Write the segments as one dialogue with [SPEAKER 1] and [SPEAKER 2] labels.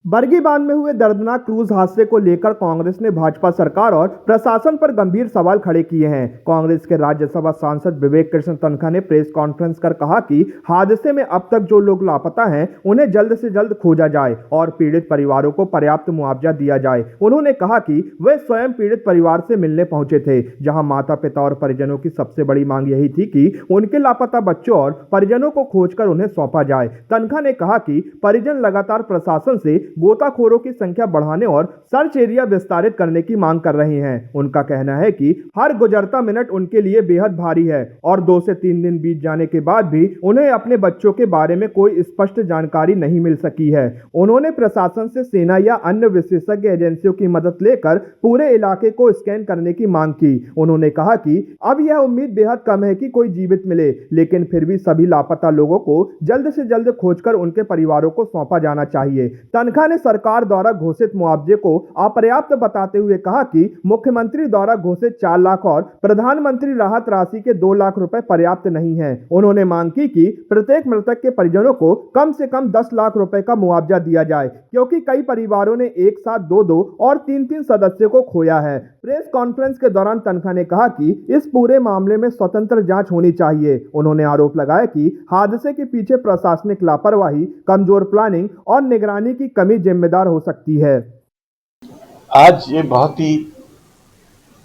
[SPEAKER 1] बरगी बांध में हुए दर्दनाक क्रूज हादसे को लेकर कांग्रेस ने भाजपा सरकार और प्रशासन पर गंभीर सवाल खड़े किए हैं। कांग्रेस के राज्यसभा सांसद विवेक कृष्ण तन्खा ने प्रेस कॉन्फ्रेंस कर कहा कि हादसे में अब तक जो लोग लापता हैं उन्हें जल्द से जल्द खोजा जाए और पीड़ित परिवारों को पर्याप्त मुआवजा दिया जाए। उन्होंने कहा कि वे स्वयं पीड़ित परिवार से मिलने पहुंचे थे, जहां माता पिता और परिजनों की सबसे बड़ी मांग यही थी कि उनके लापता बच्चों और परिजनों को खोजकर उन्हें सौंपा जाए। तन्खा ने कहा कि परिजन लगातार प्रशासन से गोताखोरों की संख्या बढ़ाने और सर्च एरिया विस्तारित करने की मांग कर रहे हैं। उनका कहना है कि हर गुजरता मिनट उनके लिए बेहद भारी है और 2 से 3 दिन बीत जाने के बाद भी उन्हें अपने बच्चों के बारे में कोई स्पष्ट जानकारी नहीं मिल सकी है। उन्होंने प्रशासन से सेना या अन्य विशेषज्ञ एजेंसियों की मदद लेकर पूरे इलाके को स्कैन करने की मांग की। उन्होंने कहा कि अब यह उम्मीद बेहद कम है कि कोई जीवित मिले, लेकिन फिर भी सभी लापता लोगों को जल्द से जल्द खोजकर उनके परिवारों को सौंपा जाना चाहिए। तन्खा ने सरकार द्वारा घोषित मुआवजे को अपर्याप्त बताते हुए कहा कि मुख्यमंत्री द्वारा घोषित 4 लाख और प्रधानमंत्री राहत राशि के 2 लाख रुपए पर्याप्त नहीं है। उन्होंने मांग की कि प्रत्येक मृतक के परिजनों को कम से कम 10 लाख रुपए का मुआवजा दिया जाए, क्योंकि कई परिवारों ने एक साथ 2-2 और 3-3 सदस्यों को खोया है। प्रेस कॉन्फ्रेंस के दौरान तन्खा ने कहा कि इस पूरे मामले में स्वतंत्र जांच होनी चाहिए। उन्होंने आरोप लगाया कि हादसे के पीछे प्रशासनिक लापरवाही, कमजोर प्लानिंग और निगरानी की कमी जिम्मेदार हो सकती है।
[SPEAKER 2] आज ये बहुत ही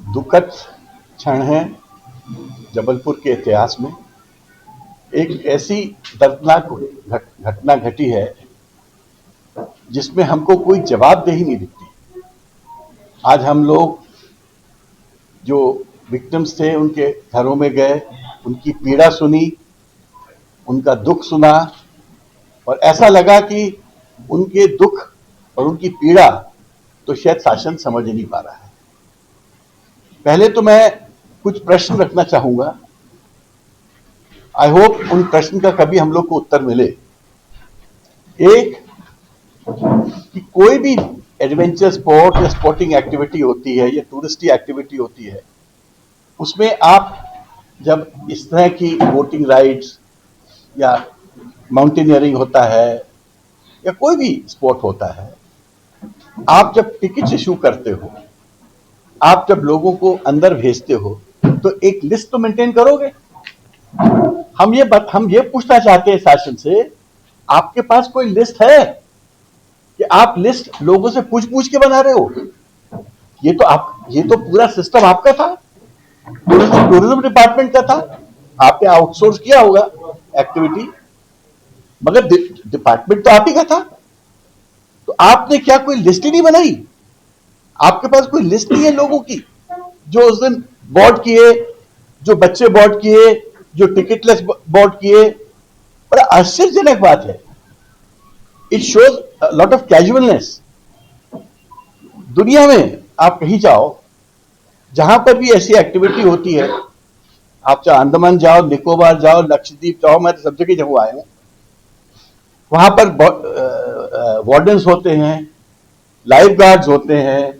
[SPEAKER 2] दुखद क्षण है जबलपुर के इतिहास में। एक ऐसी दर्दनाक घटना घटी है जिसमें हमको कोई जवाबदेही नहीं दिखती। आज हम लोग जो विक्टिम्स थे उनके घरों में गए, उनकी पीड़ा सुनी, उनका दुख सुना और ऐसा लगा कि उनके दुख और उनकी पीड़ा तो शायद शासन समझ ही नहीं पा रहा है। पहले तो मैं कुछ प्रश्न रखना चाहूंगा। आई होप उन प्रश्न का कभी हम लोग को उत्तर मिले। एक, कि कोई भी एडवेंचर स्पोर्ट या स्पोर्टिंग एक्टिविटी होती है या टूरिस्टी एक्टिविटी होती है, उसमें आप जब इस तरह की बोटिंग राइड्स या माउंटेनियरिंग होता है या कोई भी स्पोर्ट होता है, आप जब टिकट इशू करते हो, आप जब लोगों को अंदर भेजते हो, तो एक लिस्ट तो मेंटेन करोगे। हम ये पूछना चाहते हैं शासन से, आपके पास कोई लिस्ट है कि आप लिस्ट लोगों से पूछ के बना रहे हो? ये तो पूरा सिस्टम आपका था, टूरिज्म डिपार्टमेंट का था। आपने आउटसोर्स किया होगा एक्टिविटी, मगर डिपार्टमेंट तो आप ही का था। तो आपने क्या कोई लिस्ट ही नहीं बनाई? आपके पास कोई लिस्ट नहीं है लोगों की जो उस दिन बोर्ड किए, जो बच्चे बोर्ड किए, जो टिकटलेस बोर्ड किए। बड़ा आश्चर्यजनक बात है। It shows lot of casualness. दुनिया में आप कहीं जाओ, जहां पर भी ऐसी एक्टिविटी होती है, आप चाहे अंडमान जाओ, निकोबार जाओ, लक्षद्वीप जाओ, मैं तो सब जगह जब आया हूं, वहां पर वार्डन्स होते हैं, लाइफ गार्ड्स होते हैं,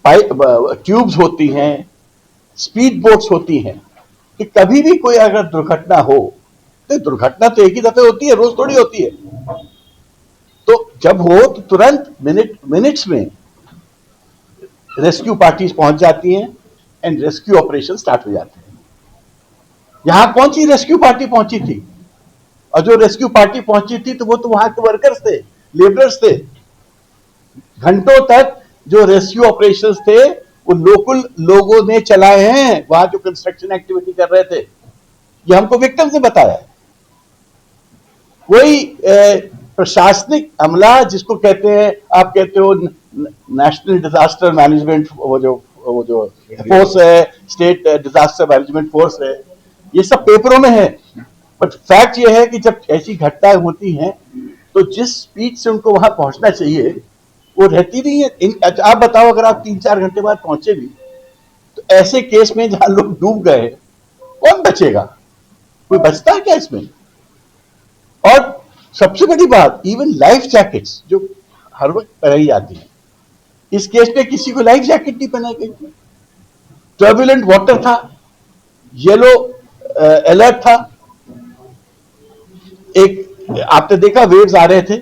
[SPEAKER 2] ट्यूब्स होती हैं, स्पीड बोट्स होती हैं, कि कभी भी कोई अगर दुर्घटना हो, तो दुर्घटना तो एक ही दफे होती है, रोज थोड़ी होती है। तो जब हो तो तुरंत मिनट्स में रेस्क्यू पार्टीज पहुंच जाती हैं एंड रेस्क्यू ऑपरेशन स्टार्ट हो जाते हैं। यहां कौन सी रेस्क्यू पार्टी पहुंची थी? और जो रेस्क्यू पार्टी पहुंची थी तो वो तो वहां के वर्कर्स थे, लेबरर्स थे। घंटों तक जो रेस्क्यू ऑपरेशंस थे वो लोकल लोगों ने चलाए हैं, वहां जो कंस्ट्रक्शन एक्टिविटी कर रहे थे। ये हमको विक्टिम्स ने बताया। कोई प्रशासनिक अमला, जिसको कहते हैं, आप कहते हो नेशनल डिजास्टर मैनेजमेंट, वो जो फोर्स है, स्टेट डिजास्टर मैनेजमेंट फोर्स है, ये सब पेपरों में है। बट फैक्ट ये है कि जब ऐसी घटनाएं होती हैं तो जिस स्पीड से उनको वहां पहुंचना चाहिए वो रहती नहीं है। आप बताओ, अगर आप 3-4 घंटे बाद पहुंचे भी, तो ऐसे केस में जहां लोग डूब गए, कौन बचेगा? कोई बचता है क्या इसमें? और सबसे बड़ी बात, इवन लाइफ जैकेट्स जो हर वक्त पहनाई जाती है, इस केस में किसी को लाइफ जैकेट नहीं पहनाई गई थी। टर्बुलेंट वाटर था, येलो अलर्ट था। एक आपने देखा वेव्स आ रहे थे,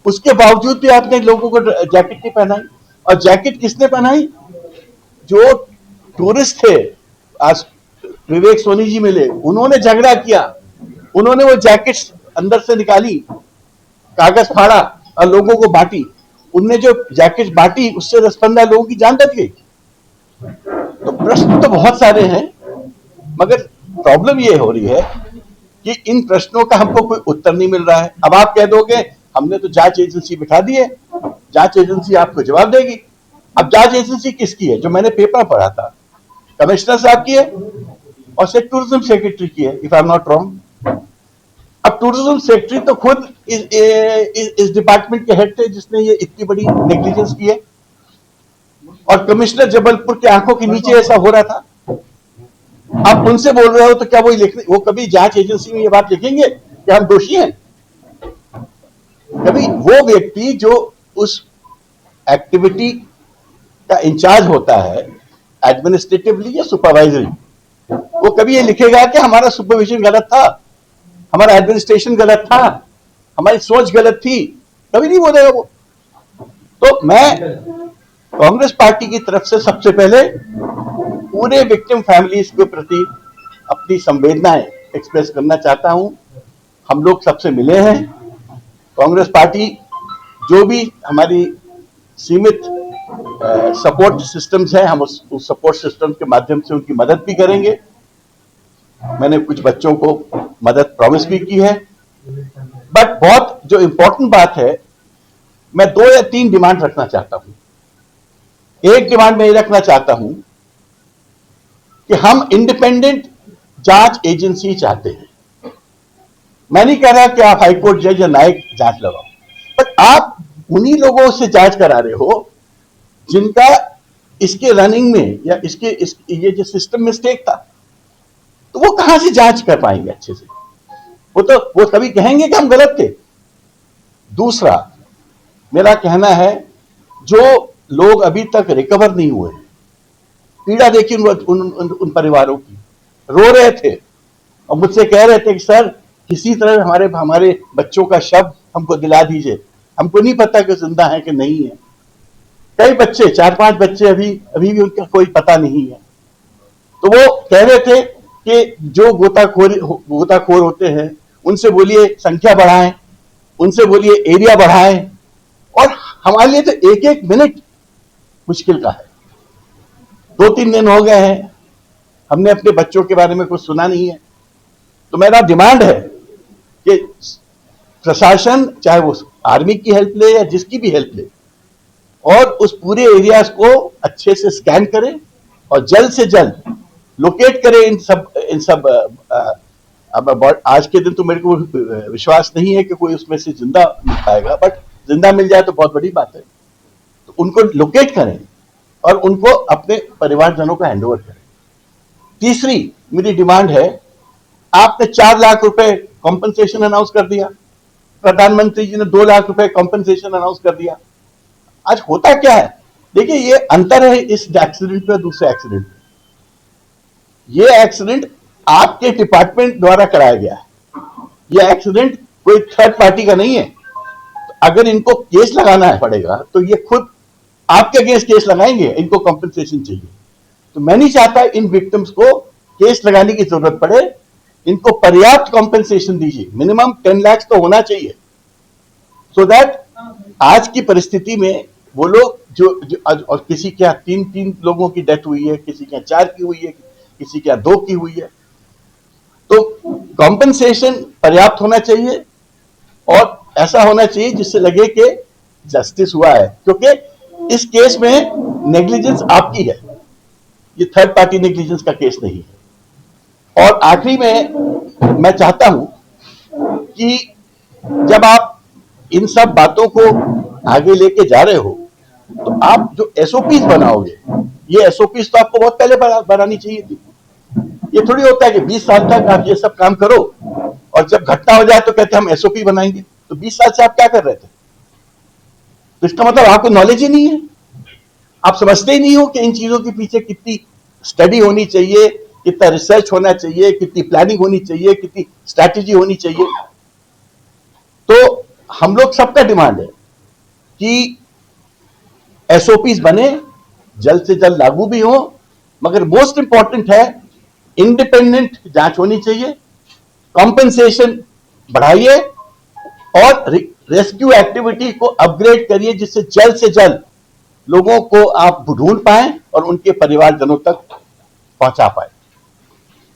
[SPEAKER 2] उसके बावजूद भी आपने लोगों को जैकेट नहीं पहनाई। और जैकेट किसने पहनाई? जो टूरिस्ट थे, आज विवेक सोनी जी मिले, उन्होंने झगड़ा किया, उन्होंने वो जैकेट्स अंदर से निकाली, कागज फाड़ा और लोगों को बांटी। उनने जो जैकेट्स बांटी उससे 10-15 लोगों की जान बच गई। तो प्रश्न तो बहुत सारे हैं, मगर प्रॉब्लम ये हो रही है कि इन प्रश्नों का हमको कोई उत्तर नहीं मिल रहा है। अब आप कह दोगे हमने तो जांच एजेंसी बिठा दी है, जांच एजेंसी आपको जवाब देगी। अब जांच एजेंसी किसकी है? जो मैंने पेपर पढ़ा था, कमिश्नर साहब की है और टूरिज्म सेक्रेटरी की है, if I am not wrong. अब टूरिज्म सेक्रेटरी तो खुद इस डिपार्टमेंट के हेड थे जिसने ये इतनी बड़ी नेग्लिजेंस की है, और कमिश्नर जबलपुर की आंखों के नीचे ऐसा हो रहा था। आप उनसे बोल रहे हो तो क्या वो कभी जांच एजेंसी में ये बात लिखेंगे कि हम दोषी हैं? कभी वो व्यक्ति जो उस एक्टिविटी का इंचार्ज होता है, एडमिनिस्ट्रेटिवली या सुपरवाइजरी, वो कभी ये लिखेगा कि हमारा सुपरविजन गलत था, हमारा एडमिनिस्ट्रेशन गलत था, हमारी सोच गलत थी? कभी नहीं बोलेगा वो। तो मैं कांग्रेस पार्टी की तरफ से सबसे पहले पूरे विक्टिम फैमिलीज के प्रति अपनी संवेदनाएं एक्सप्रेस करना चाहता हूं। हम लोग सबसे मिले हैं। कांग्रेस पार्टी जो भी हमारी सीमित सपोर्ट सिस्टम्स हैं, हम उस सपोर्ट सिस्टम के माध्यम से उनकी मदद भी करेंगे। मैंने कुछ बच्चों को मदद प्रॉमिस भी की है। बट बहुत जो इंपॉर्टेंट बात है, मैं 2 या 3 डिमांड रखना चाहता हूं। एक डिमांड मैं ये रखना चाहता हूं कि हम इंडिपेंडेंट जांच एजेंसी चाहते हैं। मैं नहीं कह रहा कि आप हाईकोर्ट जज या न्यायिक जांच लगाओ, बट आप उन्हीं लोगों से जांच करा रहे हो जिनका इसके रनिंग में या ये जो सिस्टम मिस्टेक था, तो वो कहां से जांच कर पाएंगे अच्छे से? वो कभी कहेंगे कि हम गलत थे। दूसरा मेरा कहना है, जो लोग अभी तक रिकवर नहीं हुए, पीड़ा देखी उन परिवारों की, रो रहे थे और मुझसे कह रहे थे कि सर किसी तरह हमारे बच्चों का शव हमको दिला दीजिए, हमको नहीं पता कि जिंदा है कि नहीं है। कई बच्चे, 4-5 बच्चे अभी भी उनका कोई पता नहीं है। तो वो कह रहे थे कि जो गोताखोर होते हैं उनसे बोलिए संख्या बढ़ाएं, उनसे बोलिए एरिया बढ़ाएं, और हमारे लिए तो 1-1 मिनट मुश्किल का है। 2-3 दिन हो गए हैं, हमने अपने बच्चों के बारे में कुछ सुना नहीं है। तो मेरा डिमांड है कि प्रशासन, चाहे वो आर्मी की हेल्प ले या जिसकी भी हेल्प ले, और उस पूरे एरियाज को अच्छे से स्कैन करे और जल्द से जल्द लोकेट करे इन सब अब आज के दिन तो मेरे को विश्वास नहीं है कि कोई उसमें से जिंदा मिल पाएगा, बट जिंदा मिल जाए तो बहुत बड़ी बात है। तो उनको लोकेट करें और उनको अपने परिवारजनों को हैंडओवर करें। तीसरी मेरी डिमांड है, आपने 4 लाख रुपए कॉम्पनसेशन अनाउंस कर दिया, प्रधानमंत्री जी ने 2 लाख रुपए कॉम्पनसेशन अनाउंस कर दिया। आज होता क्या है, देखिए ये अंतर है इस एक्सीडेंट में दूसरे एक्सीडेंट में। ये एक्सीडेंट आपके डिपार्टमेंट द्वारा कराया गया है, ये एक्सीडेंट कोई थर्ड पार्टी का नहीं है। तो अगर इनको केस लगाना है पड़ेगा तो ये खुद आपके अगेंस्ट केस लगाएंगे, इनको कॉम्पनसेशन चाहिए। तो मैं नहीं चाहता इन विक्टिम्स को केस लगाने की जरूरत पड़े, इनको पर्याप्त कॉम्पनसेशन दीजिए। मिनिमम 10 लाख तो होना चाहिए, सो दैट आज की परिस्थिति में वो लोग जो और किसी के यहाँ 3 लोगों की डेथ हुई है, किसी के यहाँ 4 की हुई है, किसी के यहाँ 2 की हुई है, तो कॉम्पनसेशन पर्याप्त होना चाहिए और ऐसा होना चाहिए जिससे लगे कि जस्टिस हुआ है, क्योंकि इस केस में नेग्लिजेंस आपकी है, ये थर्ड पार्टी नेग्लिजेंस का केस नहीं है। और आखिरी में मैं चाहता हूं कि जब आप इन सब बातों को आगे लेके जा रहे हो तो आप जो एसओपीज बनाओगे, ये एसओपीज तो आपको बहुत पहले बनानी चाहिए थी। ये थोड़ी होता है कि 20 साल तक आप ये सब काम करो और जब घटना हो जाए तो कहते हैं हम एसओपी बनाएंगे। तो 20 साल से आप क्या कर रहे थे? तो इसका मतलब आपको नॉलेज ही नहीं है, आप समझते ही नहीं हो कि इन चीजों के पीछे कितनी स्टडी होनी चाहिए, कितना रिसर्च होना चाहिए, कितनी प्लानिंग होनी चाहिए, कितनी स्ट्रैटेजी होनी चाहिए। तो हम लोग सबका डिमांड है कि एसओपीज बने, जल्द से जल्द लागू भी हो, मगर मोस्ट इंपॉर्टेंट है इंडिपेंडेंट जांच होनी चाहिए, कॉम्पेंसेशन बढ़ाइए और रेस्क्यू एक्टिविटी को अपग्रेड करिए, जिससे जल्द से जल्द लोगों को आप ढूंढ पाएं और उनके परिवारजनों तक पहुंचा पाए।